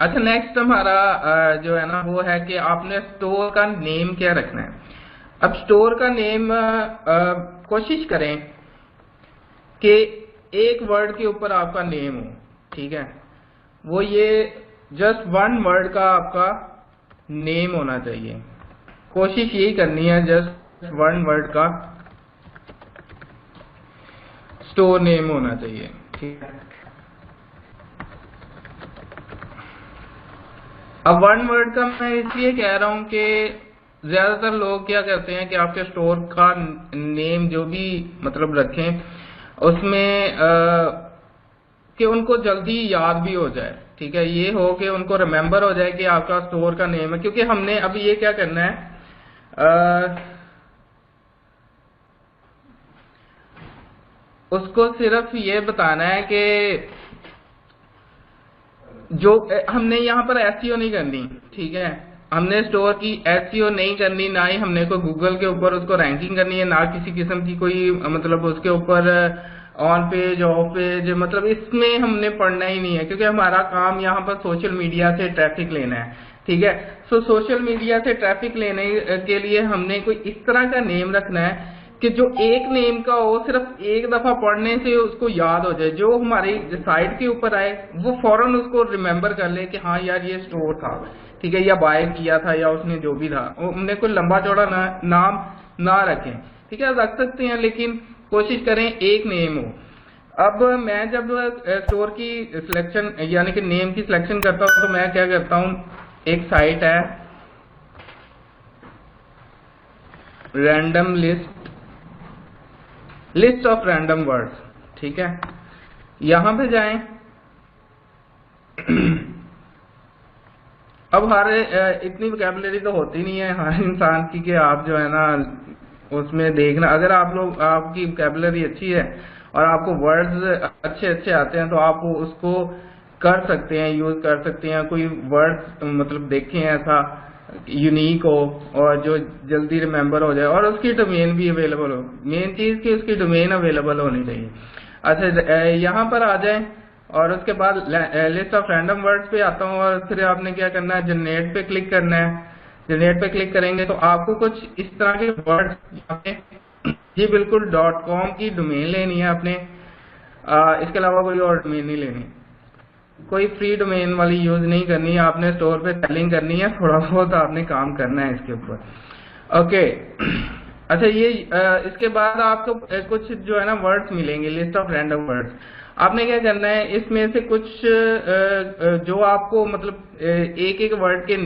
अच्छा, नेक्स्ट हमारा जो है ना वो है कि आपने स्टोर का नेम क्या रखना है। अब स्टोर का नेम कोशिश करें कि एक वर्ड के ऊपर आपका नेम हो, ठीक है। वो ये जस्ट वन वर्ड का आपका नेम होना चाहिए। कोशिश यही करनी है, जस्ट वन वर्ड का स्टोर नेम होना चाहिए, ठीक है। अब वन वर्ड का मैं इसलिए कह रहा हूं कि ज्यादातर लोग क्या करते हैं कि आपके स्टोर का नेम जो भी मतलब रखें उसमें कि उनको जल्दी याद भी हो जाए, ठीक है। ये हो कि उनको रिमेम्बर हो जाए कि आपका स्टोर का नेम है। क्योंकि हमने अभी ये क्या करना है, उसको सिर्फ ये बताना है कि जो हमने यहाँ पर एसईओ नहीं करनी, ठीक है। हमने स्टोर की एसईओ नहीं करनी, ना ही हमने कोई गूगल के ऊपर उसको रैंकिंग करनी है, ना किसी किस्म की कोई मतलब उसके ऊपर ऑन पेज ऑफ पेज, मतलब इसमें हमने पढ़ना ही नहीं है। क्योंकि हमारा काम यहाँ पर सोशल मीडिया से ट्रैफिक लेना है, ठीक है। सो सोशल मीडिया से ट्रैफिक लेने के लिए हमने कोई इस तरह का नेम रखना है कि जो एक नेम का हो, सिर्फ एक दफा पढ़ने से उसको याद हो जाए। जो हमारी साइट के ऊपर आए वो फौरन उसको रिमेम्बर कर ले कि हाँ यार ये स्टोर था, ठीक है, या बाय किया था, या उसने जो भी था। हमने कोई लंबा चौड़ा नाम ना रखें, ठीक है। रख सकते हैं लेकिन कोशिश करें एक नेम हो। अब मैं जब स्टोर की सिलेक्शन यानी कि नेम की सिलेक्शन करता हूं तो मैं क्या करता हूं, एक साइट है random list of random words, ठीक है। यहां पे जाएं। अब हर इतनी वोकैबुलरी तो होती नहीं है हर इंसान की कि आप जो है ना उसमें देखना। अगर आप लोग आपकी वोकैबुलरी अच्छी है और आपको वर्ड्स अच्छे अच्छे आते हैं तो आप उसको कर सकते हैं, यूज कर सकते हैं। कोई वर्ड मतलब देखें ऐसा यूनिक हो और जो जल्दी रिमेम्बर हो जाए और उसकी डोमेन भी अवेलेबल हो। मेन चीज कि उसकी डोमेन अवेलेबल होनी चाहिए। अच्छा, यहाँ पर आ जाए और उसके बाद लिस्ट ऑफ रैंडम वर्ड्स पे आता हूँ और फिर आपने क्या करना है, जनरेट पे क्लिक करना है। जनरेट पे क्लिक करेंगे तो आपको कुछ इस तरह के वर्ड्स जी बिल्कुल .com की डोमेन लेनी है आपने। इसके अलावा कोई और डोमेन नहीं लेनी, कोई फ्री डोमेन वाली यूज नहीं करनी है। आपने स्टोर पे सेलिंग करनी है, थोड़ा बहुत आपने काम करना है इसके ऊपर, ओके। अच्छा, ये इसके बाद आपको कुछ जो है ना वर्ड्स मिलेंगे, लिस्ट ऑफ रैंडम वर्ड्स। आपने क्या करना है, इसमें से कुछ जो आपको मतलब एक एक वर्ड के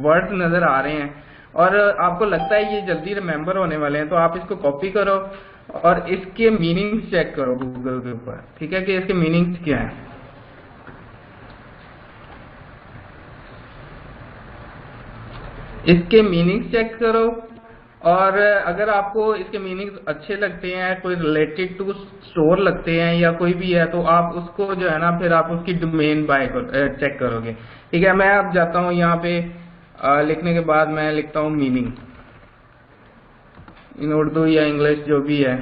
वर्ड्स नजर आ रहे हैं और आपको लगता है ये जल्दी रिमेम्बर होने वाले हैं, तो आप इसको कॉपी करो और इसके मीनिंग्स चेक करो गूगल के ऊपर, ठीक है, कि इसके मीनिंग्स क्या है। इसके मीनिंग्स चेक करो और अगर आपको इसके मीनिंग्स अच्छे लगते हैं, कोई रिलेटेड टू स्टोर लगते हैं या कोई भी है, तो आप उसको जो है ना फिर आप उसकी डोमेन बाय चेक करोगे, ठीक है। मैं अब जाता हूँ यहाँ पे लिखने के बाद मैं लिखता हूँ मीनिंग इन उर्दू या इंग्लिश जो भी है।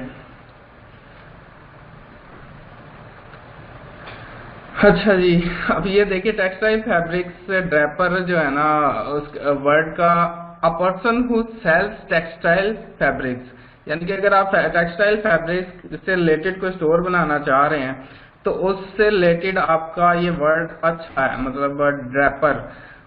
अच्छा जी, अब ये देखिए टेक्सटाइल फैब्रिक्स ड्रैपर जो है ना उस वर्ड का a person who sells textile fabrics, यानी कि अगर आप टेक्सटाइल फैब्रिक्स से रिलेटेड कोई स्टोर बनाना चाह रहे हैं तो उससे रिलेटेड आपका ये वर्ड अच्छा है, मतलब ड्रैपर।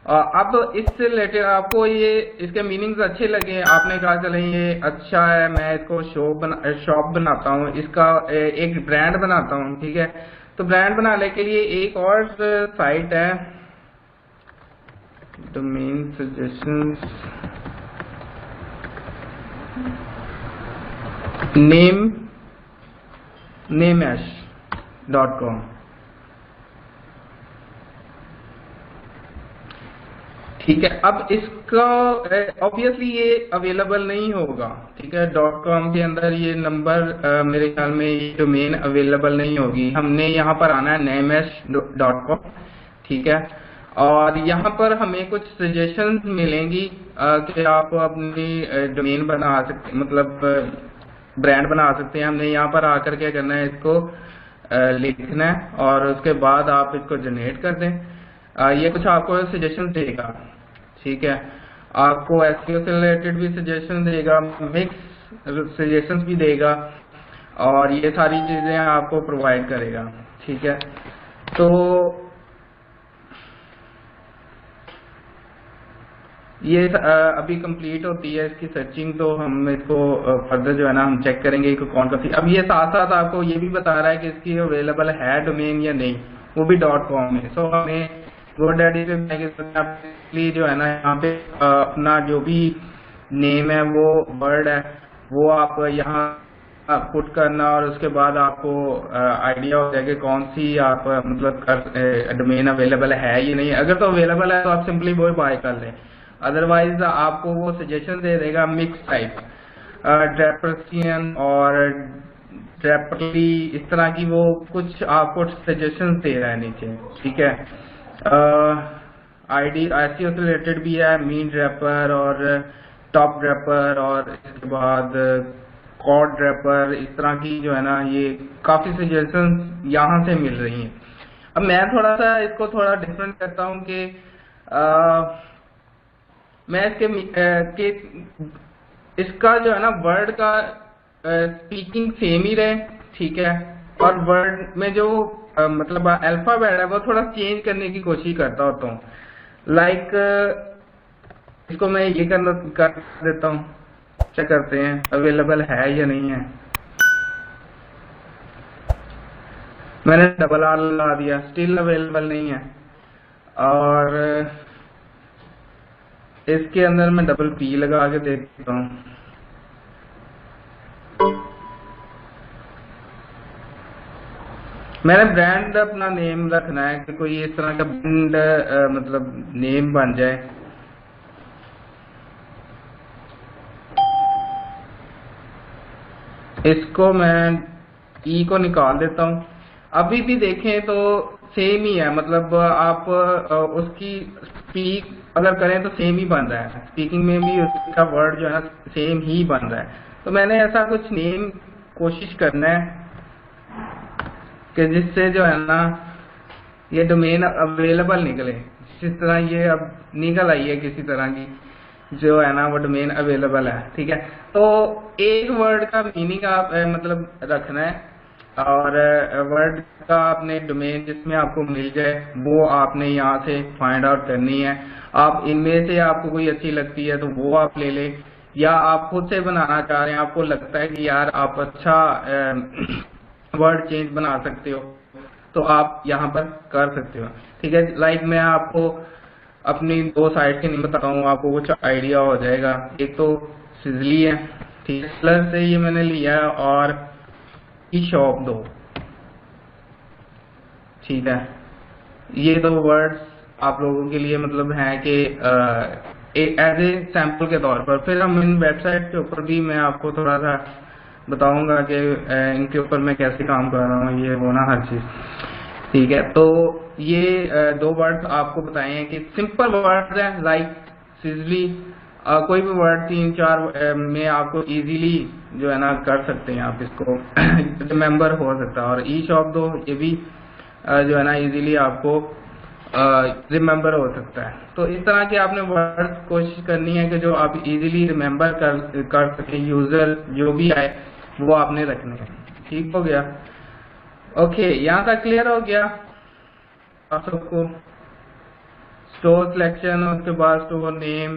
अब इससे रिलेटेड आपको ये इसके मीनिंग्स अच्छे लगे, आपने कहा चले ये अच्छा है, मैं इसको शॉप बनाता हूँ, इसका एक ब्रांड बनाता हूँ, ठीक है। तो ब्रांड बनाने के लिए एक और साइट है डोमेन सजेशंस nameash.com, ठीक है। अब इसका ऑब्वियसली ये अवेलेबल नहीं होगा, ठीक है। .com के अंदर ये नंबर मेरे ख्याल में ये डोमेन अवेलेबल नहीं होगी। हमने यहाँ पर आना है nameash.com, ठीक है। और यहाँ पर हमें कुछ सजेशंस मिलेंगी कि आप अपनी डोमेन बना सकते, मतलब ब्रांड बना सकते हैं। हमने यहाँ पर आकर क्या करना है, इसको लिखना है और उसके बाद आप इसको जनरेट कर दें। ये कुछ आपको सजेशन देगा, ठीक है। आपको एसईओ से रिलेटेड भी सजेशन देगा, मिक्स सजेशंस भी देगा, और ये सारी चीजें आपको प्रोवाइड करेगा, ठीक है। तो ये अभी कंप्लीट होती है इसकी सर्चिंग, तो हम इसको फर्दर जो है ना हम चेक करेंगे कि कौन सा थी। अब ये साथ साथ आपको ये भी बता रहा है कि इसकी अवेलेबल है डोमेन या नहीं, वो भी .com में। सो हमें GoDaddy पे जो है ना यहाँ पे अपना जो भी नेम है वो वर्ड है वो आप यहाँ पुट करना, और उसके बाद आपको आइडिया हो जाएगा कौन सी आप मतलब डोमेन अवेलेबल है या नहीं। अगर तो अवेलेबल है तो आप सिंपली वो बाय कर लें, अदरवाइज आपको वो सजेशन दे देगा मिक्स टाइप, ड्रेपर्सियन और ड्रेपरली, इस तरह की वो कुछ आपको सजेशन दे रहा है नीचे, ठीक है। आईडी एसईओ से रिलेटेड भी है, मीन ड्रेपर और टॉप ड्रेपर, और इसके बाद कॉड ड्रेपर, इस तरह की जो है ना ये काफी सजेशन यहाँ से मिल रही हैं। अब मैं थोड़ा सा इसको थोड़ा डिफरेंट करता हूँ कि मैं इसके इसका जो है ना वर्ड का स्पीकिंग सेम ही रहे, ठीक है, और वर्ड में जो मतलब अल्फाबेट है वो थोड़ा चेंज करने की कोशिश करता होता हूँ। लाइक इसको मैं ये कर देता हूँ, चेक करते हैं अवेलेबल है या नहीं है। मैंने डबल आर लगा दिया, स्टिल अवेलेबल नहीं है, और इसके अंदर मैं डबल पी लगा के देखता हूँ। मैंने ब्रांड अपना नेम रखना है कि कोई इस तरह का ब्रांड मतलब नेम बन जाए। इसको मैं ई को निकाल देता हूँ। अभी भी देखें तो सेम ही है, मतलब आप उसकी स्पीक अगर करें तो सेम ही बन रहा है, स्पीकिंग में भी उसका वर्ड जो है ना सेम ही बन रहा है। तो मैंने ऐसा कुछ नेम कोशिश करना है कि जिससे जो है ना ये डोमेन अवेलेबल निकले, जिस तरह ये अब निकल आई है किसी तरह की जो है ना वो डोमेन अवेलेबल है, ठीक है। तो एक वर्ड का मीनिंग आप मतलब रखना है, और वर्ड का आपने डोमेन जिसमें आपको मिल जाए वो आपने यहाँ से फाइंड आउट करनी है। आप इनमें से आपको कोई अच्छी लगती है तो वो आप ले लें, या आप खुद से बनाना चाह रहे हैं, आपको लगता है कि यार आप अच्छा वर्ड चेंज बना सकते हो तो आप यहाँ पर कर सकते हो, ठीक है। लाइक मैं आपको अपनी दो साइट के नहीं बताता हूँ, आपको कुछ आइडिया हो जाएगा। एक तो सिजली है, ठीक है, प्लस से ये मैंने लिया है, और ई शॉप 2, ठीक है। ये दो वर्ड्स आप लोगों के लिए मतलब है कि एज ए सैंपल के तौर पर। फिर हम इन वेबसाइट के ऊपर भी मैं आपको थोड़ा सा बताऊंगा कि इनके ऊपर मैं कैसे काम कर रहा हूँ, ये वो ना हर चीज, ठीक है। तो ये दो वर्ड्स आपको बताए हैं कि सिंपल वर्ड्स हैं, लाइक सिजली, कोई भी वर्ड 3-4 में आपको इजीली जो है ना कर सकते हैं, आप इसको रिमेम्बर हो सकता है। और ई शॉप 2 ये भी जो है ना इजीली आपको रिमेम्बर हो सकता है। तो इस तरह के आपने वर्ड्स कोशिश करनी है कि जो आप इजीली रिमेम्बर कर सके, यूजर जो भी आए वो आपने रखने हैं। ठीक हो गया? ओके, यहाँ तक क्लियर हो गया आप सबको? स्टोर सिलेक्शन, उसके बाद स्टोर नेम,